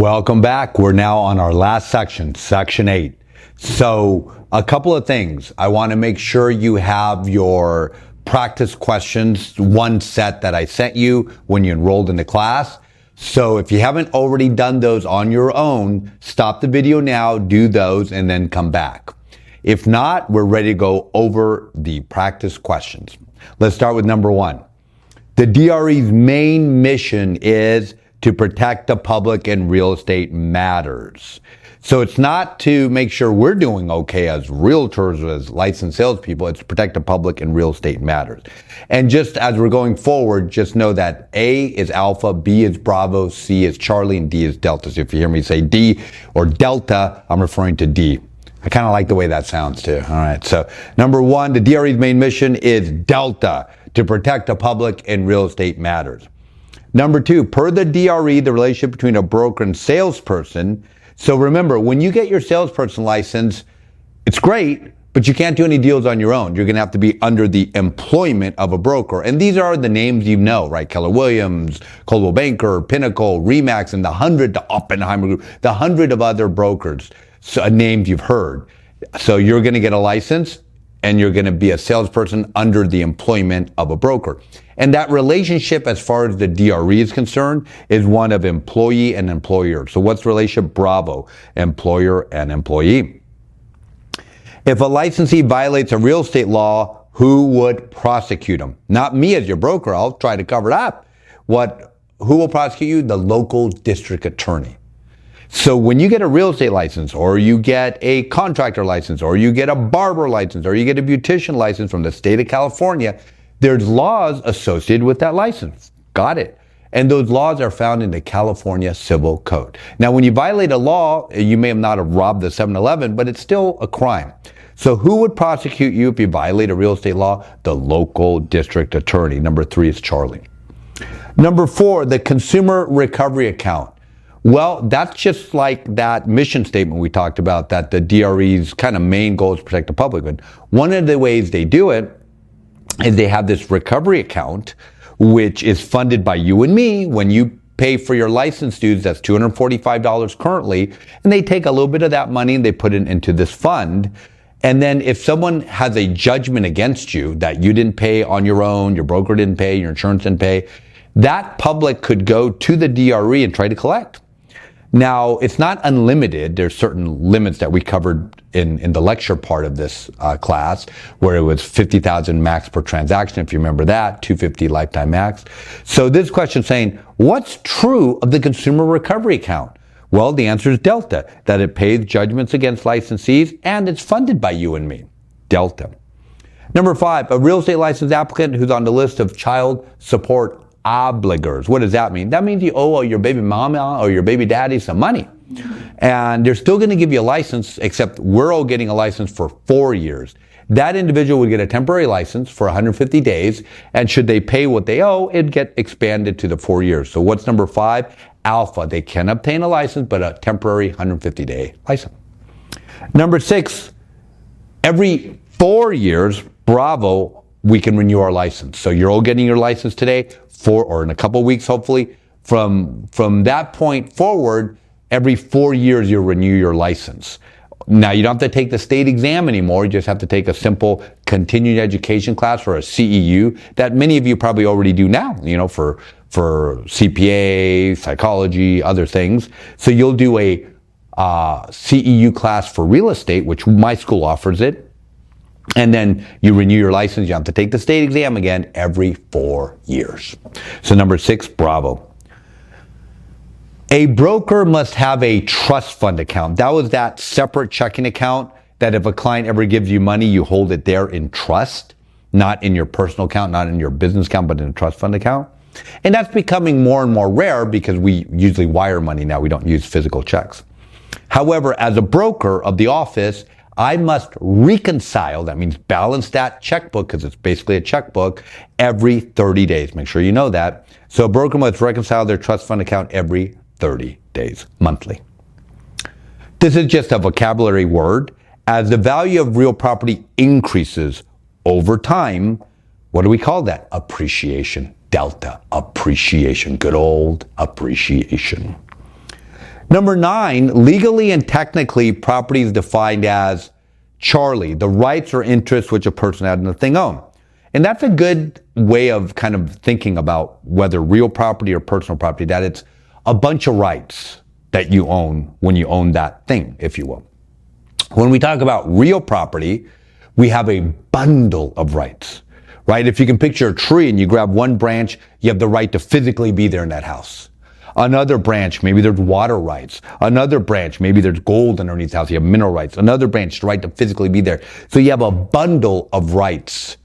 Welcome back. We're now on our last section, section 8. So a couple of things. I want to make sure you have your practice questions, one set that I sent you when you enrolled in the class. So if you haven't already done those on your own, stop the video now, do those, and then come back. If not, we're ready to go over the practice questions. Let's start with number 1. The DRE's main mission is to protect the public in real estate matters. So it's not to make sure we're doing okay as realtors, as licensed salespeople. It's to protect the public in real estate matters. And just as we're going forward, just know that A is Alpha, B is Bravo, C is Charlie, and D is Delta. So if you hear me say D or Delta, I'm referring to D. I kind of like the way that sounds too. All right. So number 1, the DRE's main mission is Delta, to protect the public in real estate matters. Number 2, per the DRE, the relationship between a broker and salesperson. So remember, when you get your salesperson license, it's great, but you can't do any deals on your own. You're going to have to be under the employment of a broker. And these are the names you know, right? Keller Williams, Coldwell Banker, Pinnacle, RE/MAX, and the Oppenheimer Group, the 100 of other brokers, so, names you've heard. So you're going to get a license, and you're going to be a salesperson under the employment of a broker. And that relationship, as far as the DRE is concerned, is one of employee and employer. So what's the relationship? Bravo, employer and employee. If a licensee violates a real estate law, who would prosecute him? Not me as your broker. I'll try to cover it up. Who will prosecute you? The local district attorney. So when you get a real estate license, or you get a contractor license, or you get a barber license, or you get a beautician license from the state of California, there's laws associated with that license. Got it. And those laws are found in the California Civil Code. Now, when you violate a law, you may have not have robbed the 7-Eleven, but it's still a crime. So who would prosecute you if you violate a real estate law? The local district attorney. Number 3 is Charlie. Number 4, the consumer recovery account. Well, that's just like that mission statement we talked about, that the DRE's kind of main goal is to protect the public. And one of the ways they do it is they have this recovery account, which is funded by you and me. When you pay for your license dues, that's $245 currently, and they take a little bit of that money and they put it into this fund. And then if someone has a judgment against you that you didn't pay on your own, your broker didn't pay, your insurance didn't pay, that public could go to the DRE and try to collect. Now, it's not unlimited. There's certain limits that we covered in the lecture part of this class, where it was $50,000 max per transaction, if you remember that, $250 lifetime max. So this question is saying, what's true of the consumer recovery account? Well, the answer is Delta, that it pays judgments against licensees, and it's funded by you and me. Delta. Number 5, a real estate license applicant who's on the list of child support obligors. What does that mean? That means you owe your baby mama or your baby daddy some money. And they're still going to give you a license, except we're all getting a license for 4 years. That individual would get a temporary license for 150 days, and should they pay what they owe, it'd get expanded to the 4 years. So what's number 5? Alpha. They can obtain a license, but a temporary 150-day license. Number 6, every 4 years, Bravo, we can renew our license. So you're all getting your license today, or in a couple of weeks, hopefully. From that point forward, every 4 years you'll renew your license. Now, you don't have to take the state exam anymore. You just have to take a simple continuing education class, or a CEU, that many of you probably already do now, for CPA, psychology, other things. So you'll do a CEU class for real estate, which my school offers it. And then you renew your license. You have to take the state exam again every 4 years. So number 6, Bravo. A broker must have a trust fund account. That was that separate checking account that if a client ever gives you money, you hold it there in trust, not in your personal account, not in your business account, but in a trust fund account. And that's becoming more and more rare because we usually wire money now. We don't use physical checks. However, as a broker of the office, I must reconcile, that means balance that checkbook, because it's basically a checkbook, every 30 days. Make sure you know that. So a broker must reconcile their trust fund account every 30 days, monthly. This is just a vocabulary word. As the value of real property increases over time, what do we call that? Appreciation. Delta. Appreciation. Good old appreciation. Number 9, legally and technically, property is defined as Charlie, the rights or interests which a person had in the thing owned. And that's a good way of kind of thinking about whether real property or personal property, that it's a bunch of rights that you own when you own that thing, if you will. When we talk about real property, we have a bundle of rights, right? If you can picture a tree and you grab one branch, you have the right to physically be there in that house. Another branch, maybe there's water rights. Another branch, maybe there's gold underneath the house. You have mineral rights. Another branch, the right to physically be there. So you have a bundle of rights